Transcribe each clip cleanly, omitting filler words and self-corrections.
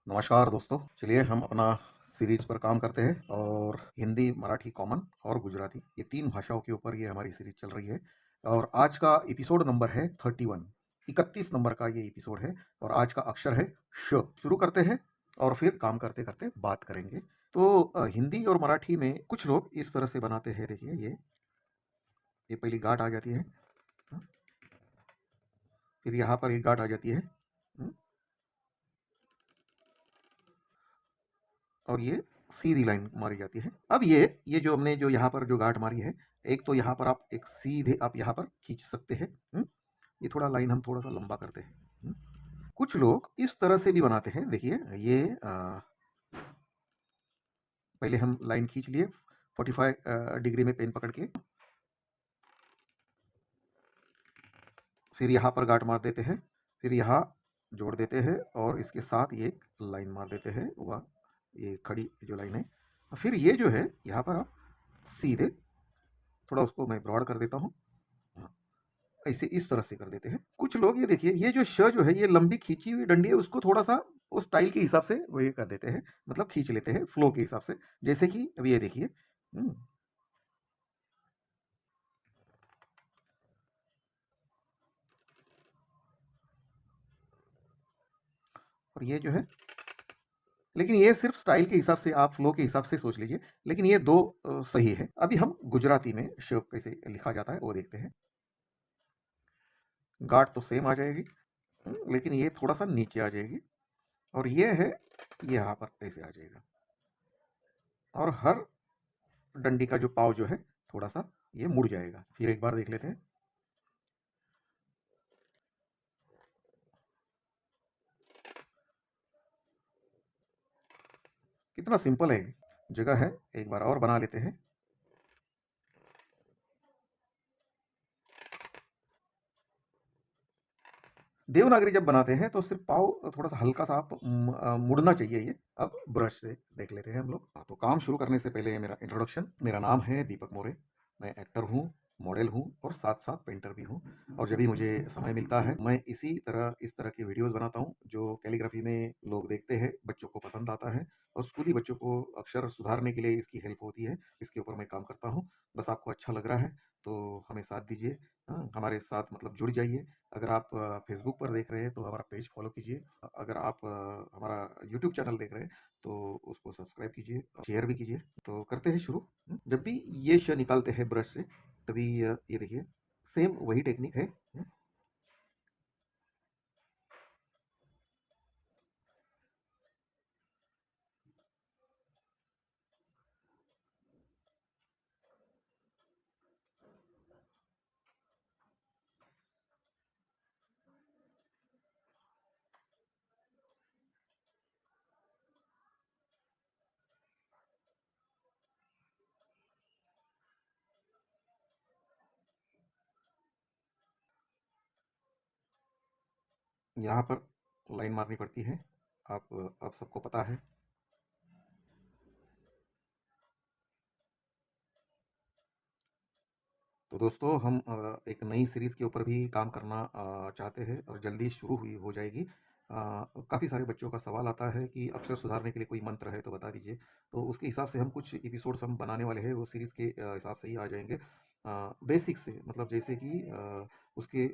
नमस्कार दोस्तों। चलिए हम अपना सीरीज पर काम करते हैं और हिंदी, मराठी कॉमन और गुजराती ये 3 भाषाओं के ऊपर ये हमारी सीरीज चल रही है। और आज का एपिसोड नंबर है 31। 31 नंबर का ये एपिसोड है और आज का अक्षर है श। शुरू करते हैं और फिर काम करते-करते बात करेंगे। तो हिंदी और मराठी में कुछ लोग इस तरह से बनाते हैं। देखिए ये पहली गाँठ आ जाती है। हाँ, फिर यहाँ पर एक गाँठ आ जाती है। और ये सीधी लाइन मारी जाती है। अब ये जो हमने जो यहाँ पर जो गांठ मारी है, एक तो यहाँ पर आप एक सीधे आप यहाँ पर खींच सकते हैं। ये थोड़ा लाइन हम थोड़ा सा लंबा करते हैं। कुछ लोग इस तरह से भी बनाते हैं। देखिए ये पहले हम लाइन खींच लिए 45 डिग्री में पेन पकड़ के, फिर यहाँ पर गांठ मार देते हैं, फिर यहाँ जोड़ देते हैं और इसके साथ ये एक लाइन मार देते हैं। वह ये खड़ी जो लाइन है, फिर ये जो है यहाँ पर आप सीधे थोड़ा उसको मैं ब्रॉड कर देता हूँ। हाँ, ऐसे इस तरह से कर देते हैं। कुछ लोग ये देखिए ये जो श जो है ये लंबी खींची हुई डंडी है, उसको थोड़ा सा उस स्टाइल के हिसाब से वो ये कर देते हैं, मतलब खींच लेते हैं फ्लो के हिसाब से। जैसे कि अभी ये देखिए। और ये जो है, लेकिन ये सिर्फ स्टाइल के हिसाब से आप फ्लो के हिसाब से सोच लीजिए। लेकिन ये दो सही है। अभी हम गुजराती में श कैसे लिखा जाता है वो देखते हैं। गांठ तो सेम आ जाएगी, लेकिन ये थोड़ा सा नीचे आ जाएगी और ये है ये यहाँ पर ऐसे आ जाएगा। और हर डंडी का जो पाव जो है थोड़ा सा ये मुड़ जाएगा। फिर एक बार देख लेते हैं। कितना सिंपल है, जगह है, एक बार और बना लेते हैं। देवनागरी जब बनाते हैं तो सिर्फ पाव थोड़ा सा हल्का सा आप मुड़ना चाहिए। ये अब ब्रश से देख लेते हैं हम लोग। तो काम शुरू करने से पहले मेरा इंट्रोडक्शन। मेरा नाम है दीपक मोरे। मैं एक्टर हूँ, मॉडल हूँ और साथ साथ पेंटर भी हूँ। और जब भी मुझे समय मिलता है मैं इस तरह की वीडियोस बनाता हूँ जो कैलीग्राफी में लोग देखते हैं, बच्चों को पसंद आता है और स्कूली बच्चों को अक्षर सुधारने के लिए इसकी हेल्प होती है। इसके ऊपर मैं काम करता हूँ। बस आपको अच्छा लग रहा है तो हमें साथ दीजिए। हाँ, हमारे साथ मतलब जुड़ जाइए। अगर आप फेसबुक पर देख रहे हैं तो हमारा पेज फॉलो कीजिए। अगर आप हमारा यूट्यूब चैनल देख रहे हैं तो उसको सब्सक्राइब कीजिए और शेयर भी कीजिए। तो करते हैं शुरू। जब भी ये श निकालते हैं ब्रश से, तभी ये देखिए सेम वही टेक्निक है। यहाँ पर लाइन मारनी पड़ती है। आप सबको पता है। तो दोस्तों हम एक नई सीरीज़ के ऊपर भी काम करना चाहते हैं और जल्दी शुरू हुई हो जाएगी। काफ़ी सारे बच्चों का सवाल आता है कि अक्षर सुधारने के लिए कोई मंत्र है तो बता दीजिए। तो उसके हिसाब से हम कुछ एपिसोड्स हम बनाने वाले हैं, वो सीरीज़ के हिसाब से ही आ जाएंगे। बेसिक से मतलब जैसे कि उसके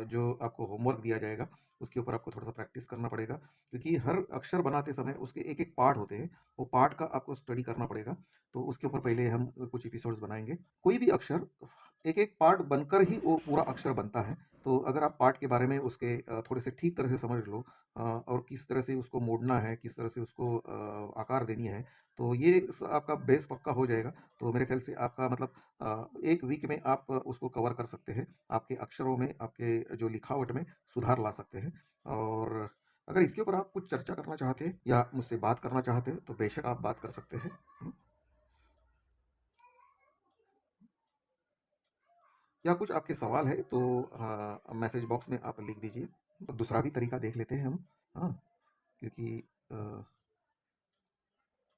जो आपको होमवर्क दिया जाएगा उसके ऊपर आपको थोड़ा सा प्रैक्टिस करना पड़ेगा, क्योंकि हर अक्षर बनाते समय उसके एक एक पार्ट होते हैं। वो पार्ट का आपको स्टडी करना पड़ेगा। तो उसके ऊपर पहले हम कुछ एपिसोड्स बनाएंगे। कोई भी अक्षर एक एक पार्ट बनकर ही वो पूरा अक्षर बनता है। तो अगर आप पार्ट के बारे में उसके थोड़े से ठीक तरह से समझ लो और किस तरह से उसको मोड़ना है, किस तरह से उसको आकार देनी है, तो ये आपका बेस पक्का हो जाएगा। तो मेरे ख्याल से आपका मतलब एक वीक में आप उसको कवर कर सकते हैं। आपके अक्षरों में, आपके जो लिखावट में सुधार ला सकते हैं। और अगर इसके ऊपर आप कुछ चर्चा करना चाहते हैं या मुझसे बात करना चाहते हैं तो बेशक आप बात कर सकते हैं। या कुछ आपके सवाल है तो मैसेज बॉक्स में आप लिख दीजिए। तो दूसरा भी तरीका देख लेते हैं हम। हाँ, क्योंकि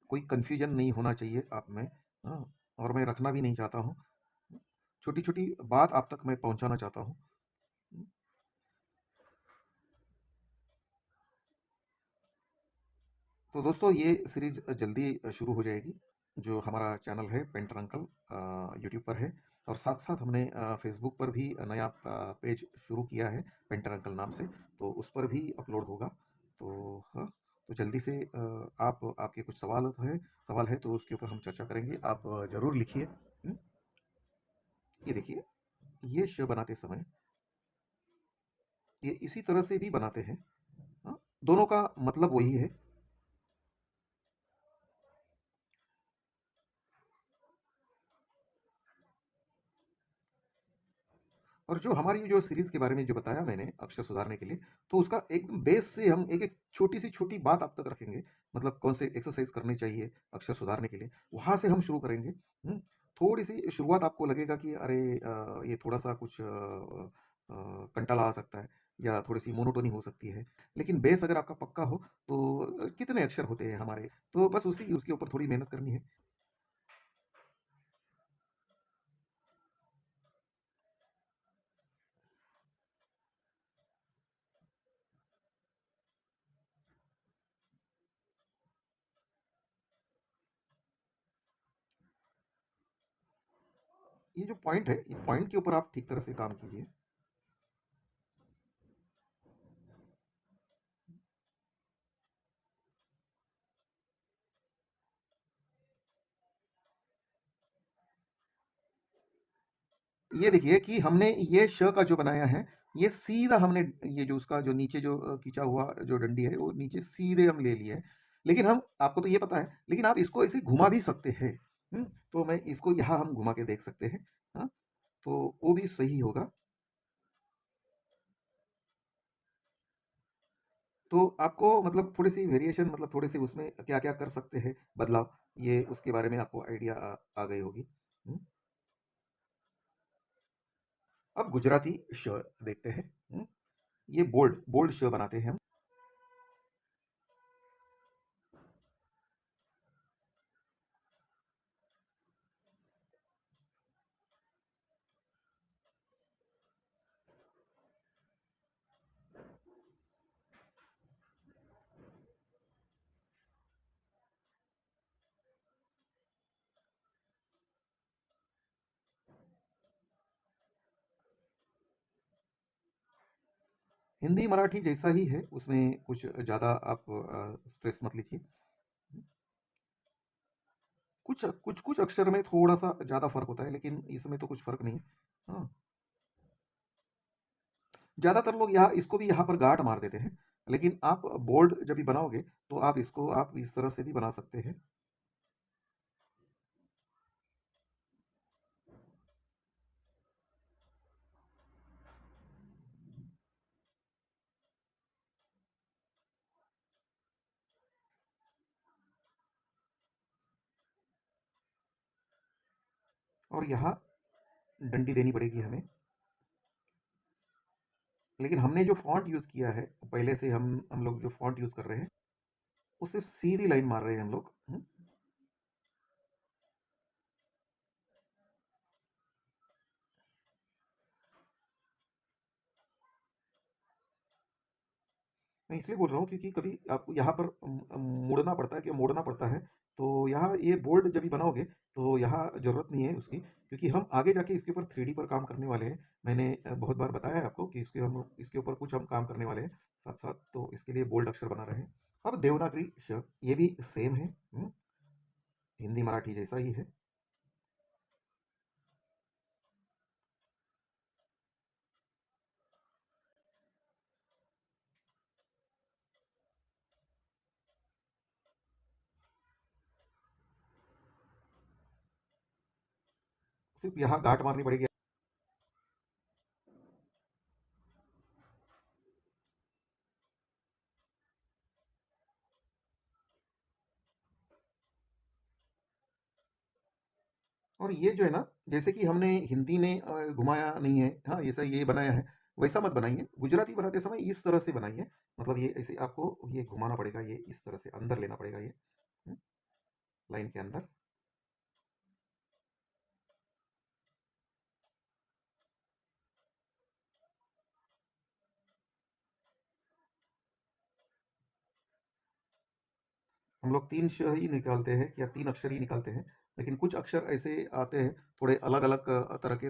कोई कन्फ्यूजन नहीं होना चाहिए आप में। हाँ, और मैं रखना भी नहीं चाहता हूँ। छोटी छोटी बात आप तक मैं पहुँचाना चाहता हूँ। तो दोस्तों ये सीरीज़ जल्दी शुरू हो जाएगी। जो हमारा चैनल है पेंटर अंकल यूट्यूब पर है और साथ-साथ हमने फ़ेसबुक पर भी नया पेज शुरू किया है पेंटर अंकल नाम से, तो उस पर भी अपलोड होगा। तो हाँ, तो जल्दी से आप आपके कुछ सवाल है तो उसके ऊपर हम चर्चा करेंगे। आप ज़रूर लिखिए। ये देखिए, ये श बनाते समय ये इसी तरह से भी बनाते हैं। हाँ, दोनों का मतलब वही है। और जो हमारी जो सीरीज़ के बारे में जो बताया मैंने अक्षर सुधारने के लिए, तो उसका एकदम बेस से हम एक-एक छोटी बात आप तक रखेंगे। मतलब कौन से एक्सरसाइज़ करनी चाहिए अक्षर सुधारने के लिए, वहाँ से हम शुरू करेंगे। थोड़ी-सी शुरुआत आपको लगेगा कि अरे ये थोड़ा-सा कुछ कंटाला आ सकता है या थोड़ी-सी मोनोटोनी हो सकती है। लेकिन बेस अगर आपका पक्का हो, तो कितने अक्षर होते हैं हमारे, तो बस उसी उसके ऊपर थोड़ी मेहनत करनी है। ये जो पॉइंट है, ये पॉइंट के ऊपर आप ठीक तरह से काम कीजिए। ये देखिए कि हमने ये श का जो बनाया है, ये सीधा हमने ये जो उसका जो नीचे जो खींचा हुआ जो डंडी है, वो नीचे सीधे हम ले लिए हैं। लेकिन हम आपको तो ये पता है, लेकिन आप इसको ऐसे घुमा भी सकते हैं। तो मैं इसको यहाँ हम घुमा के देख सकते हैं। हाँ, तो वो भी सही होगा। तो आपको मतलब थोड़ी-सी वेरिएशन मतलब थोड़े-से उसमें क्या-क्या कर सकते हैं बदलाव, ये उसके बारे में आपको आइडिया आ गई होगी। हुँ, अब गुजराती श देखते हैं। ये बोल्ड बोल्ड श बनाते हैं हम। हिंदी, मराठी जैसा ही है, उसमें कुछ ज़्यादा आप स्ट्रेस मत लीजिए। कुछ अक्षर में थोड़ा-सा ज़्यादा फ़र्क होता है, लेकिन इसमें तो कुछ फ़र्क नहीं है। हाँ, ज़्यादातर लोग यहाँ इसको भी यहाँ पर गाँठ मार देते हैं, लेकिन आप बोल्ड जब भी बनाओगे, तो आप इसको आप इस तरह से भी बना सकते हैं। और यहाँ डंडी देनी पड़ेगी हमें। लेकिन हमने जो फ़ॉन्ट यूज़ किया है, पहले से हम लोग जो फ़ॉन्ट यूज़ कर रहे हैं, वो सिर्फ़ सीधी लाइन मार रहे हैं हम लोग। मैं इसलिए बोल रहा हूँ क्योंकि कभी आपको यहाँ पर मुड़ना पड़ता है कि मोड़ना पड़ता है। तो यहाँ ये बोल्ड जब भी बनाओगे तो यहाँ ज़रूरत नहीं है उसकी, क्योंकि हम आगे जाके इसके ऊपर 3D पर काम करने वाले हैं। मैंने बहुत बार बताया है आपको कि इसके ऊपर कुछ हम काम करने वाले हैं साथ-साथ, तो इसके लिए बोल्ड अक्षर बना रहे हैं। अब देवनागरी श ये भी सेम है। हिंदी, मराठी जैसा ही है। सिर्फ़ यहाँ गाँठ मारनी पड़ेगी। और ये जो है ना, जैसे कि हमने हिंदी में घुमाया नहीं है, हाँ, ऐसा ये बनाया है, वैसा मत बनाइए। गुजराती बनाते समय इस तरह से बनाइए। मतलब ये ऐसे आपको ये घुमाना पड़ेगा, ये इस तरह से अंदर लेना पड़ेगा ये, हुँ, लाइन के अंदर। हम लोग 3 श ही निकालते हैं या 3 अक्षर ही निकालते हैं, लेकिन कुछ अक्षर ऐसे आते हैं थोड़े अलग-अलग तरह के,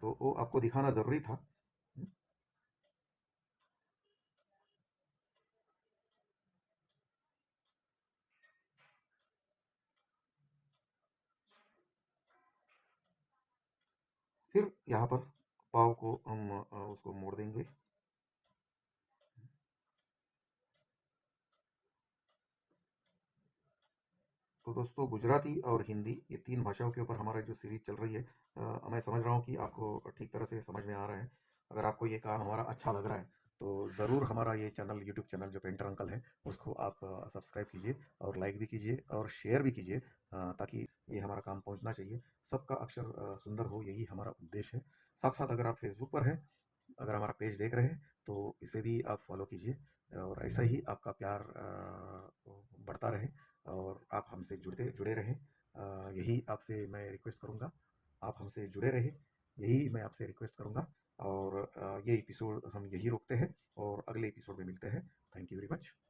तो वो आपको दिखाना ज़रूरी था। हुँ, फिर यहाँ पर पाव को हम उसको मोड़ देंगे। तो दोस्तों गुजराती और हिंदी ये 3 भाषाओं के ऊपर हमारा जो सीरीज़ चल रही है, मैं समझ रहा हूँ कि आपको ठीक तरह से समझ में आ रहा है। अगर आपको ये काम हमारा अच्छा लग रहा है, तो ज़रूर हमारा ये चैनल, यूट्यूब चैनल जो पेंटर अंकल है, उसको आप सब्सक्राइब कीजिए और लाइक भी कीजिए और शेयर भी कीजिए, ताकि ये हमारा काम पहुँचना चाहिए। सबका अक्षर सुंदर हो, यही हमारा उद्देश्य है। साथ-साथ अगर आप फेसबुक पर हैं, अगर हमारा पेज देख रहे हैं, तो इसे भी आप फॉलो कीजिए और ऐसा ही आपका प्यार बढ़ता रहे और आप हमसे जुड़ते जुड़े रहें। यही आपसे मैं रिक्वेस्ट करूँगा। आप हमसे जुड़े रहें, यही मैं आपसे रिक्वेस्ट करूँगा और ये एपिसोड हम यहीं रोकते हैं और अगले एपिसोड में मिलते हैं। Thank you very much.